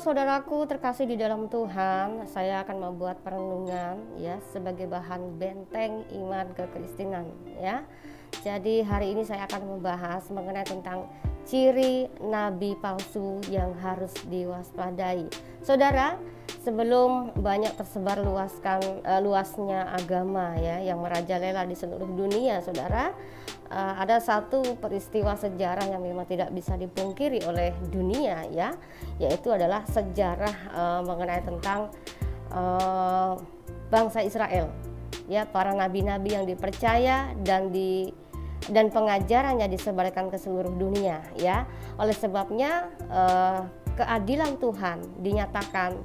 saudaraku terkasih di dalam Tuhan, saya akan membuat perenungan ya sebagai bahan benteng iman kekristenan ya. Jadi hari ini saya akan membahas mengenai tentang ciri nabi palsu yang harus diwaspadai. Saudara, sebelum banyak tersebar luasnya agama ya yang merajalela di seluruh dunia, saudara, ada satu peristiwa sejarah yang memang tidak bisa dipungkiri oleh dunia ya, yaitu adalah sejarah mengenai tentang bangsa Israel ya, para nabi-nabi yang dipercaya dan pengajarannya disebarkan ke seluruh dunia ya. Oleh sebabnya keadilan Tuhan dinyatakan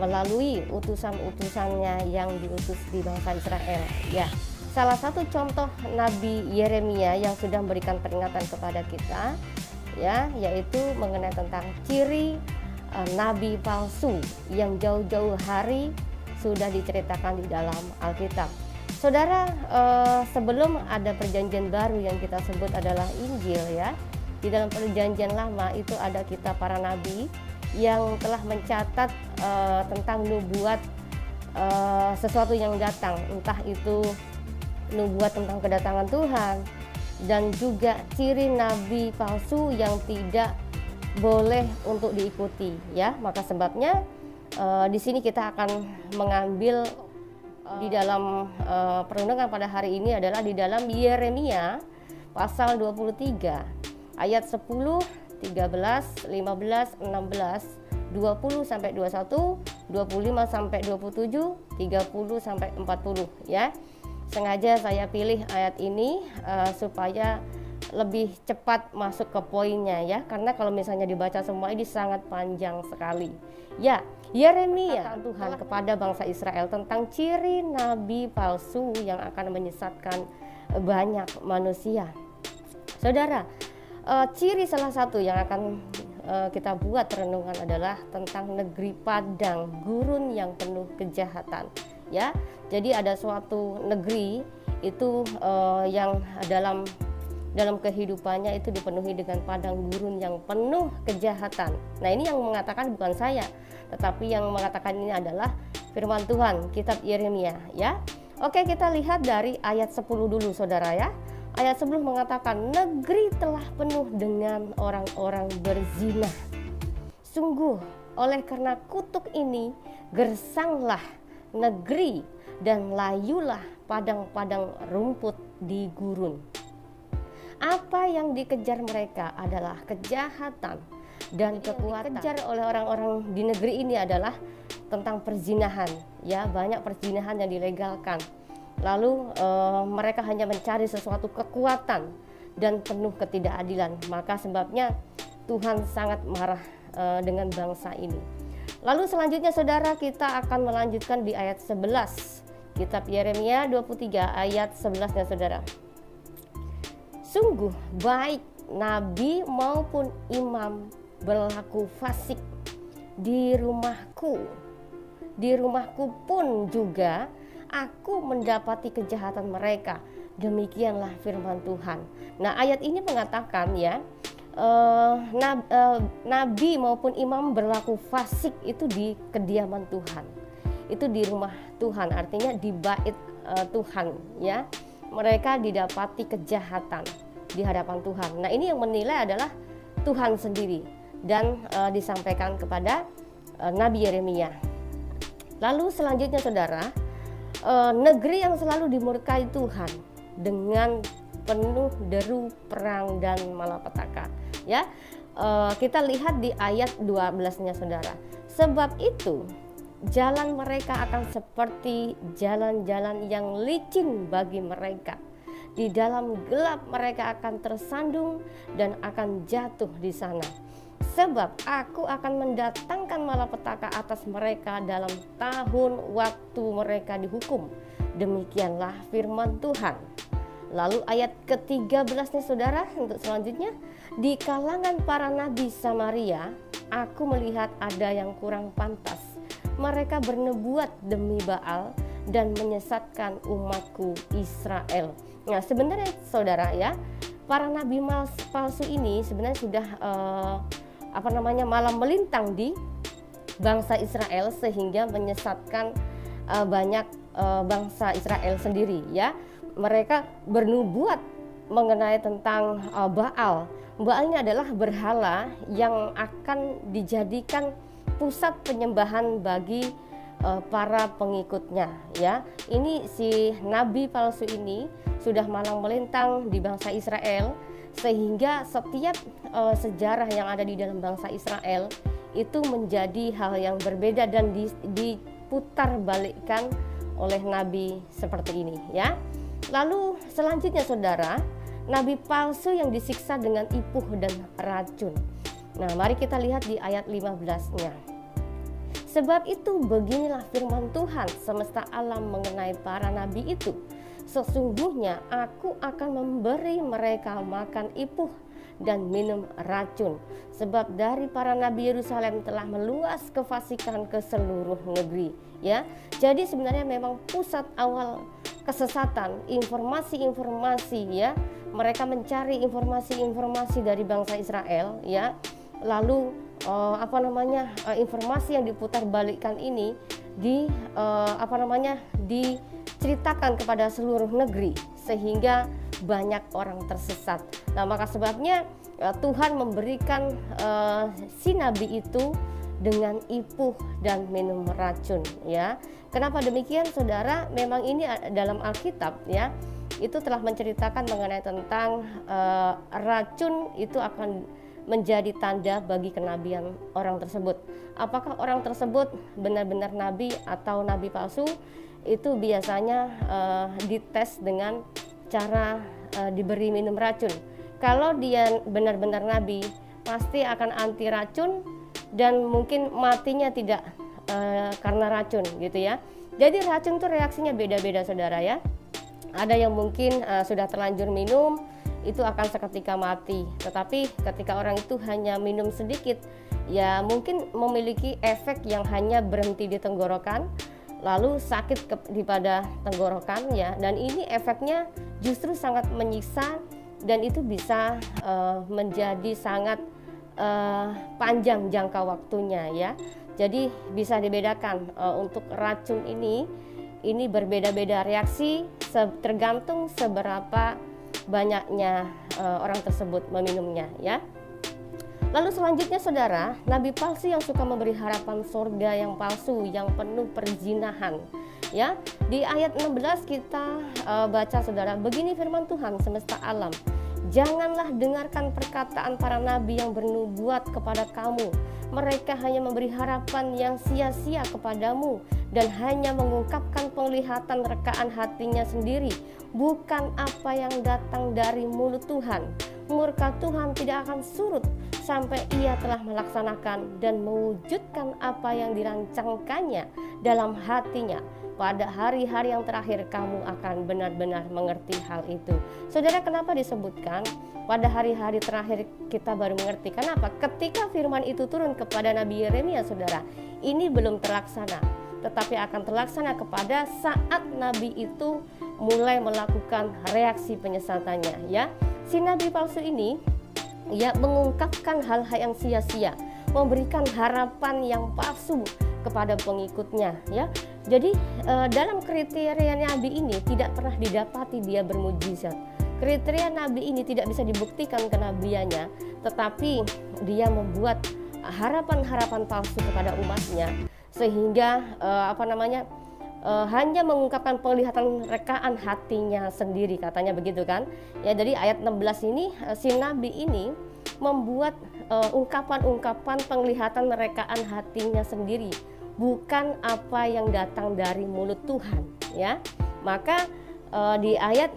melalui utusan-utusannya yang diutus di bangsa Israel ya. Salah satu contoh Nabi Yeremia yang sudah memberikan peringatan kepada kita ya, yaitu mengenai tentang ciri nabi palsu yang jauh-jauh hari sudah diceritakan di dalam Alkitab. Saudara, sebelum ada perjanjian baru yang kita sebut adalah Injil ya, di dalam perjanjian lama itu ada kitab para nabi yang telah mencatat tentang nubuat sesuatu yang datang, entah itu nubuat tentang kedatangan Tuhan dan juga ciri nabi palsu yang tidak boleh untuk diikuti ya. Maka sebabnya di sini kita akan mengambil di dalam perenungan pada hari ini adalah di dalam Yeremia pasal 23 ayat 10, 13, 15, 16, 20 sampai 21, 25 sampai 27, 30 sampai 40 ya. Sengaja saya pilih ayat ini supaya lebih cepat masuk ke poinnya ya, karena kalau misalnya dibaca semua ini sangat panjang sekali. Ya, Yeremia Tuhan kepada bangsa Israel tentang ciri nabi palsu yang akan menyesatkan banyak manusia. Saudara, ciri salah satu yang akan kita buat renungan adalah tentang negeri padang gurun yang penuh kejahatan ya. Jadi ada suatu negeri itu yang dalam kehidupannya itu dipenuhi dengan padang gurun yang penuh kejahatan. Nah, ini yang mengatakan bukan saya, tetapi yang mengatakan ini adalah firman Tuhan, kitab Yeremia ya. Oke, kita lihat dari ayat 10 dulu saudara ya. Ayat 10 mengatakan, negeri telah penuh dengan orang-orang berzina. Sungguh oleh karena kutuk ini gersanglah negeri dan layulah padang-padang rumput di gurun. Apa yang dikejar mereka adalah kejahatan dan kekuatan. Yang dikejar oleh orang-orang di negeri ini adalah tentang perzinahan ya, banyak perzinahan yang dilegalkan. Lalu mereka hanya mencari sesuatu kekuatan dan penuh ketidakadilan. Maka sebabnya Tuhan sangat marah dengan bangsa ini. Lalu selanjutnya saudara, kita akan melanjutkan di ayat 11 kitab Yeremia 23 ayat 11-nya saudara. Sungguh baik nabi maupun imam berlaku fasik di rumahku pun juga aku mendapati kejahatan mereka. Demikianlah firman Tuhan. Nah, ayat ini mengatakan ya, nabi maupun imam berlaku fasik itu di kediaman Tuhan, itu di rumah Tuhan, artinya di bait Tuhan ya. Mereka didapati kejahatan di hadapan Tuhan. Nah, ini yang menilai adalah Tuhan sendiri dan disampaikan kepada Nabi Yeremia. Lalu selanjutnya saudara, negeri yang selalu dimurkai Tuhan dengan penuh deru perang dan malapetaka ya. Kita lihat di ayat 12-nya saudara. Sebab itu jalan mereka akan seperti jalan-jalan yang licin bagi mereka. Di dalam gelap mereka akan tersandung dan akan jatuh di sana. Sebab aku akan mendatangkan malapetaka atas mereka dalam tahun waktu mereka dihukum. Demikianlah firman Tuhan. Lalu ayat ke-13 nih saudara, untuk selanjutnya, di kalangan para nabi Samaria aku melihat ada yang kurang pantas. Mereka bernubuat demi Baal dan menyesatkan umatku Israel. Nah, sebenarnya saudara ya, para nabi palsu ini sebenarnya sudah malam melintang di bangsa Israel sehingga menyesatkan banyak bangsa Israel sendiri ya. Mereka bernubuat mengenai tentang Baal. Baal ini adalah berhala yang akan dijadikan pusat penyembahan bagi para pengikutnya ya. Ini si nabi palsu ini sudah malang melintang di bangsa Israel, sehingga setiap sejarah yang ada di dalam bangsa Israel itu menjadi hal yang berbeda dan diputar balikkan oleh nabi seperti ini ya. Lalu selanjutnya saudara, nabi palsu yang disiksa dengan ipuh dan racun. Nah, mari kita lihat di ayat 15-nya. Sebab itu beginilah firman Tuhan semesta alam mengenai para nabi itu. Sesungguhnya aku akan memberi mereka makan ipuh dan minum racun, sebab dari para nabi Yerusalem telah meluas kefasikan ke seluruh negeri ya. Jadi sebenarnya memang pusat awal kesesatan, informasi-informasi ya. Mereka mencari informasi-informasi dari bangsa Israel ya. Lalu informasi yang diputar balikkan ini diceritakan kepada seluruh negeri sehingga banyak orang tersesat. Nah, maka sebabnya Tuhan memberikan si nabi itu dengan ipuh dan minum racun ya. Kenapa demikian saudara? Memang ini dalam Alkitab ya, itu telah menceritakan mengenai tentang racun itu akan menjadi tanda bagi kenabian orang tersebut. Apakah orang tersebut benar-benar nabi atau nabi palsu? Itu biasanya dites dengan cara diberi minum racun. Kalau dia benar-benar nabi, pasti akan anti racun dan mungkin matinya tidak karena racun gitu ya. Jadi racun itu reaksinya beda-beda saudara ya. Ada yang mungkin sudah terlanjur minum, itu akan seketika mati. Tetapi ketika orang itu hanya minum sedikit, ya mungkin memiliki efek yang hanya berhenti di tenggorokan, lalu sakit pada tenggorokan ya. Dan ini efeknya justru sangat menyiksa dan itu bisa menjadi sangat panjang jangka waktunya ya. Jadi bisa dibedakan untuk racun ini berbeda-beda reaksi tergantung seberapa banyaknya orang tersebut meminumnya ya. Lalu selanjutnya saudara, nabi palsu yang suka memberi harapan surga yang palsu, yang penuh perzinahan ya. Di ayat 16 kita baca saudara, begini firman Tuhan semesta alam, janganlah dengarkan perkataan para nabi yang bernubuat kepada kamu. Mereka hanya memberi harapan yang sia-sia kepadamu dan hanya mengungkapkan penglihatan rekaan hatinya sendiri, bukan apa yang datang dari mulut Tuhan. Murka Tuhan tidak akan surut sampai ia telah melaksanakan dan mewujudkan apa yang dirancangkannya dalam hatinya. Pada hari-hari yang terakhir kamu akan benar-benar mengerti hal itu. Saudara, kenapa disebutkan pada hari-hari terakhir kita baru mengerti? Kenapa? Ketika firman itu turun kepada Nabi Yeremia saudara, ini belum terlaksana, tetapi akan terlaksana kepada saat Nabi itu mulai melakukan reaksi penyesatannya ya. Si nabi palsu ini ya mengungkapkan hal-hal yang sia-sia, memberikan harapan yang palsu kepada pengikutnya ya. Jadi dalam kriteria nabi ini tidak pernah didapati dia bermujizat. Kriteria nabi ini tidak bisa dibuktikan kenabiannya, tetapi dia membuat harapan-harapan palsu kepada umatnya sehingga hanya mengungkapkan penglihatan rekaan hatinya sendiri, katanya begitu kan ya. Dari ayat 16 ini si nabi ini membuat ungkapan-ungkapan penglihatan rekaan hatinya sendiri, bukan apa yang datang dari mulut Tuhan ya. Maka di ayat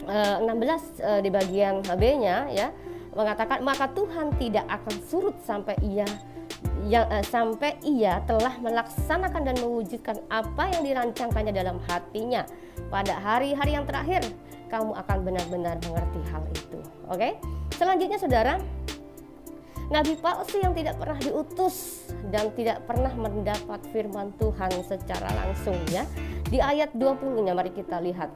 16 di bagian B-nya ya mengatakan, maka Tuhan tidak akan surut sampai ia telah melaksanakan dan mewujudkan apa yang dirancangkannya dalam hatinya. Pada hari-hari yang terakhir kamu akan benar-benar mengerti hal itu. Oke? Selanjutnya saudara, nabi palsu yang tidak pernah diutus dan tidak pernah mendapat firman Tuhan secara langsung ya. Di ayat 20-nya mari kita lihat.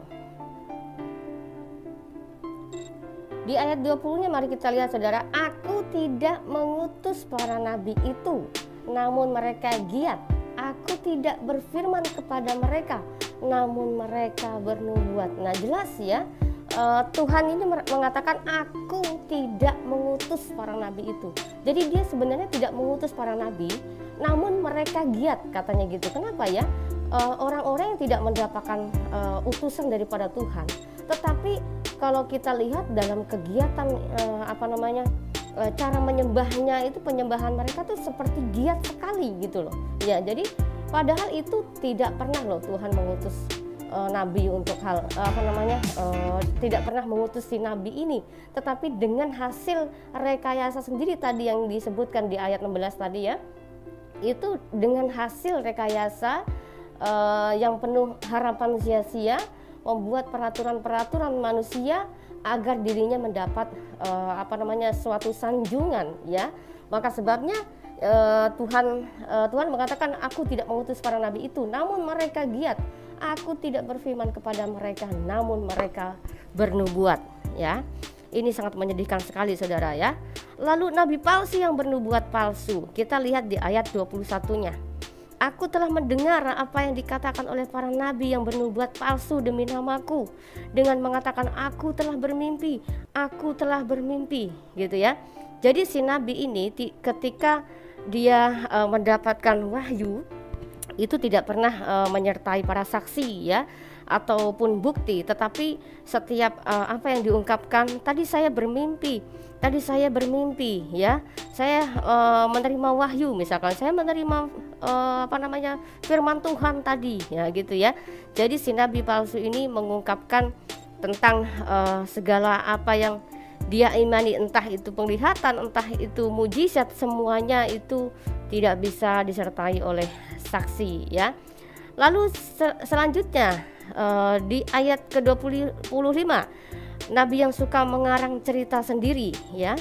Di ayat 20-nya mari kita lihat saudara, aku tidak mengutus para nabi itu, namun mereka giat. Aku tidak berfirman kepada mereka, namun mereka bernubuat. Nah jelas ya, Tuhan ini mengatakan aku tidak mengutus para nabi itu. Jadi dia sebenarnya tidak mengutus para nabi, namun mereka giat, katanya gitu. Kenapa ya? Orang-orang yang tidak mendapatkan utusan daripada Tuhan, tetapi kalau kita lihat dalam kegiatan cara menyembahnya itu, penyembahan mereka tuh seperti giat sekali gitu loh ya. Jadi padahal itu tidak pernah loh Tuhan mengutus nabi untuk hal tidak pernah mengutus si nabi ini, tetapi dengan hasil rekayasa sendiri tadi yang disebutkan di ayat 16 tadi ya, itu dengan hasil rekayasa yang penuh harapan sia-sia, membuat peraturan-peraturan manusia agar dirinya mendapat suatu sanjungan ya. Maka sebabnya Tuhan mengatakan aku tidak mengutus para nabi itu, namun mereka giat. Aku tidak berfirman kepada mereka, namun mereka bernubuat ya. Ini sangat menyedihkan sekali saudara ya. Lalu nabi palsu yang bernubuat palsu, kita lihat di ayat 21-nya. Aku telah mendengar apa yang dikatakan oleh para nabi yang bernubuat palsu demi namaku, dengan mengatakan aku telah bermimpi gitu ya. Jadi si nabi ini ketika dia mendapatkan wahyu itu tidak pernah menyertai para saksi ya ataupun bukti, tetapi setiap apa yang diungkapkan, tadi saya bermimpi ya, saya menerima wahyu, misalkan saya menerima firman Tuhan tadi ya gitu ya. Jadi si nabi palsu ini mengungkapkan tentang segala apa yang dia imani, entah itu penglihatan, entah itu mujizat, semuanya itu tidak bisa disertai oleh saksi ya. Lalu selanjutnya di ayat ke-25, nabi yang suka mengarang cerita sendiri ya.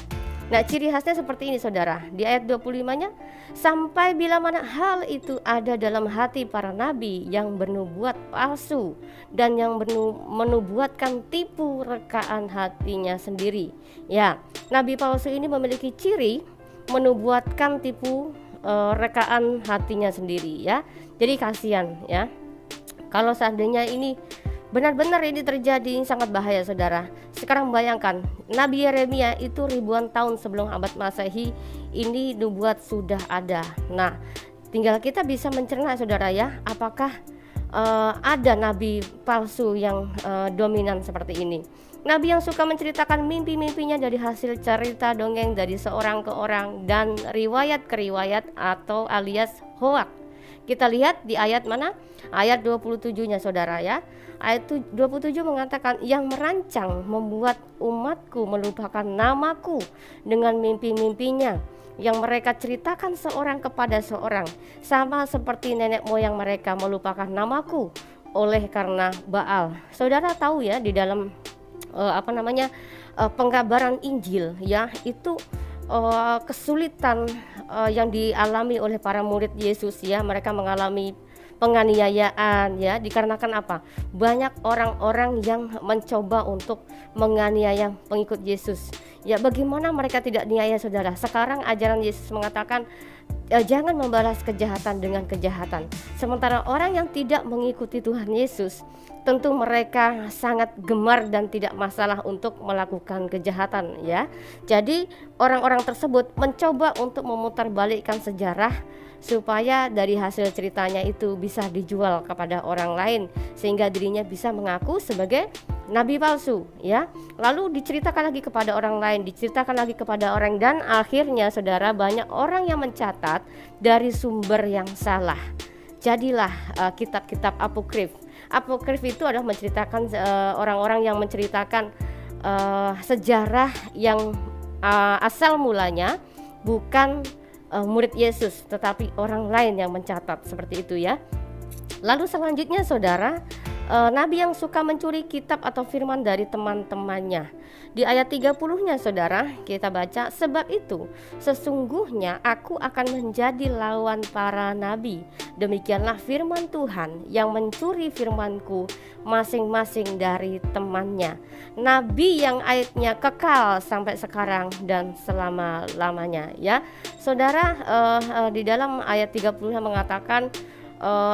Nah ciri khasnya seperti ini saudara, di ayat 25-nya, sampai bila mana hal itu ada dalam hati para nabi yang bernubuat palsu dan yang menubuatkan tipu rekaan hatinya sendiri ya. Nabi palsu ini memiliki ciri menubuatkan tipu rekaan hatinya sendiri ya. Jadi kasihan ya, kalau seandainya ini benar-benar ini terjadi, sangat bahaya saudara. Sekarang bayangkan, Nabi Yeremia itu ribuan tahun sebelum abad Masehi ini nubuat sudah ada. Nah tinggal kita bisa mencerna saudara ya, apakah ada nabi palsu yang dominan seperti ini. Nabi yang suka menceritakan mimpi-mimpinya dari hasil cerita dongeng dari seorang ke orang dan riwayat ke riwayat atau alias hoak. Kita lihat di ayat mana? Ayat 27-nya saudara ya. Ayat 27 mengatakan, yang merancang membuat umatku melupakan namaku dengan mimpi-mimpinya yang mereka ceritakan seorang kepada seorang, sama seperti nenek moyang mereka melupakan namaku oleh karena Baal. Saudara tahu ya, di dalam pengkabaran Injil ya, itu kesulitan yang dialami oleh para murid Yesus ya. Mereka mengalami penganiayaan ya, dikarenakan apa? Banyak orang-orang yang mencoba untuk menganiaya pengikut Yesus. Ya bagaimana mereka tidak niaya saudara? Sekarang ajaran Yesus mengatakan jangan membalas kejahatan dengan kejahatan. Sementara orang yang tidak mengikuti Tuhan Yesus, tentu mereka sangat gemar dan tidak masalah untuk melakukan kejahatan ya. Jadi orang-orang tersebut mencoba untuk memutarbalikkan sejarah supaya dari hasil ceritanya itu bisa dijual kepada orang lain, sehingga dirinya bisa mengaku sebagai nabi palsu ya. Lalu diceritakan lagi kepada orang lain, diceritakan lagi kepada orang, dan akhirnya saudara, banyak orang yang mencatat dari sumber yang salah. Jadilah kitab-kitab apokrif. Apokrif itu adalah menceritakan orang-orang yang menceritakan sejarah yang asal mulanya bukan murid Yesus, tetapi orang lain yang mencatat, seperti itu ya. Lalu selanjutnya saudara, nabi yang suka mencuri kitab atau firman dari teman-temannya. Di ayat 30-nya saudara, kita baca, sebab itu sesungguhnya aku akan menjadi lawan para nabi. Demikianlah firman Tuhan, yang mencuri firmanku masing-masing dari temannya. Nabi yang aibnya kekal sampai sekarang dan selama-lamanya, ya. Saudara, di dalam ayat 30 mengatakan,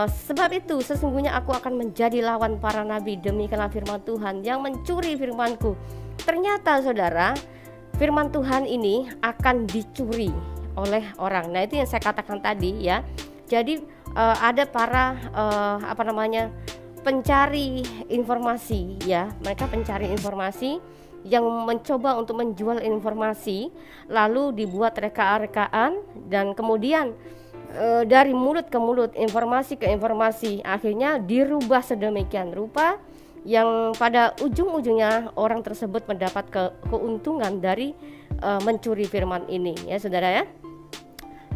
sebab itu sesungguhnya aku akan menjadi lawan para nabi, demikianlah firman Tuhan, yang mencuri firmanku. Ternyata saudara, firman Tuhan ini akan dicuri oleh orang. Nah, itu yang saya katakan tadi, ya. Jadi ada para pencari informasi, ya. Mereka pencari informasi yang mencoba untuk menjual informasi, lalu dibuat reka-rekaan, dan kemudian dari mulut ke mulut, informasi ke informasi, akhirnya dirubah sedemikian rupa yang pada ujung-ujungnya orang tersebut mendapat keuntungan dari mencuri firman ini, ya saudara, ya.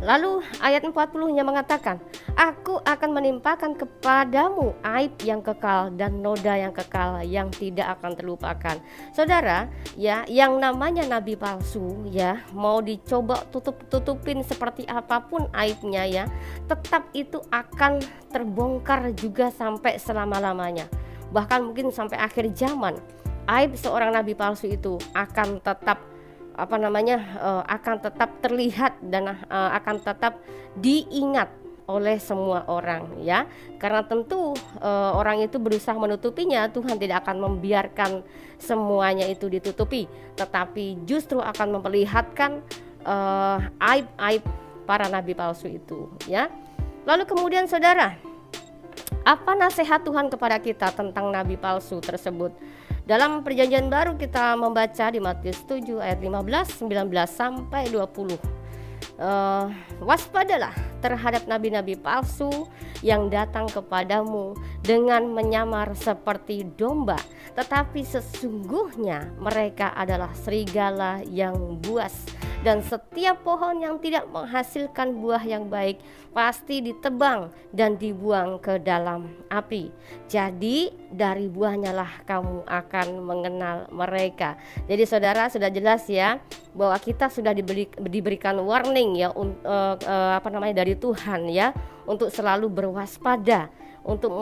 Lalu ayat 40-nya mengatakan, aku akan menimpakan kepadamu aib yang kekal dan noda yang kekal yang tidak akan terlupakan. Saudara, ya, yang namanya nabi palsu, ya, mau dicoba tutupin seperti apapun aibnya, ya, tetap itu akan terbongkar juga sampai selama-lamanya. Bahkan mungkin sampai akhir zaman, aib seorang nabi palsu itu akan tetap akan tetap terlihat dan akan tetap diingat oleh semua orang, ya. Karena tentu orang itu berusaha menutupinya, Tuhan tidak akan membiarkan semuanya itu ditutupi, tetapi justru akan memperlihatkan aib-aib para nabi palsu itu, ya. Lalu kemudian saudara, apa nasihat Tuhan kepada kita tentang nabi palsu tersebut? Dalam Perjanjian Baru kita membaca di Matius 7 ayat 15, 19 sampai 20. Waspadalah terhadap nabi-nabi palsu yang datang kepadamu dengan menyamar seperti domba, tetapi sesungguhnya mereka adalah serigala yang buas. Dan setiap pohon yang tidak menghasilkan buah yang baik pasti ditebang dan dibuang ke dalam api. Jadi dari buahnya lah kamu akan mengenal mereka. Jadi saudara, sudah jelas, ya, bahwa kita sudah diberikan warning, ya, dari Tuhan, ya, untuk selalu berwaspada, untuk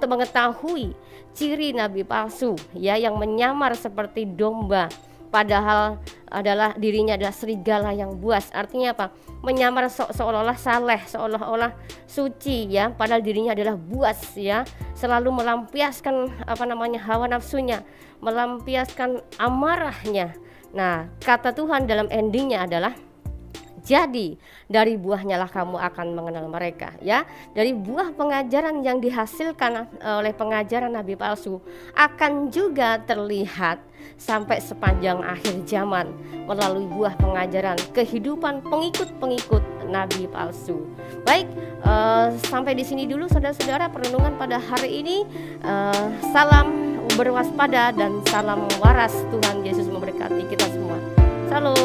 mengetahui ciri nabi palsu, ya, yang menyamar seperti domba, padahal dirinya adalah serigala yang buas. Artinya apa? Menyamar seolah-olah saleh, seolah-olah suci, ya, padahal dirinya adalah buas, ya. Selalu melampiaskan hawa nafsunya, melampiaskan amarahnya. Nah, kata Tuhan dalam endingnya adalah, jadi dari buahnya lah kamu akan mengenal mereka, ya. Dari buah pengajaran yang dihasilkan oleh pengajaran nabi palsu akan juga terlihat sampai sepanjang akhir zaman melalui buah pengajaran kehidupan pengikut-pengikut nabi palsu. Baik, sampai di sini dulu saudara-saudara perenungan pada hari ini. Salam berwaspada dan salam waras. Tuhan Yesus memberkati kita semua. Salam.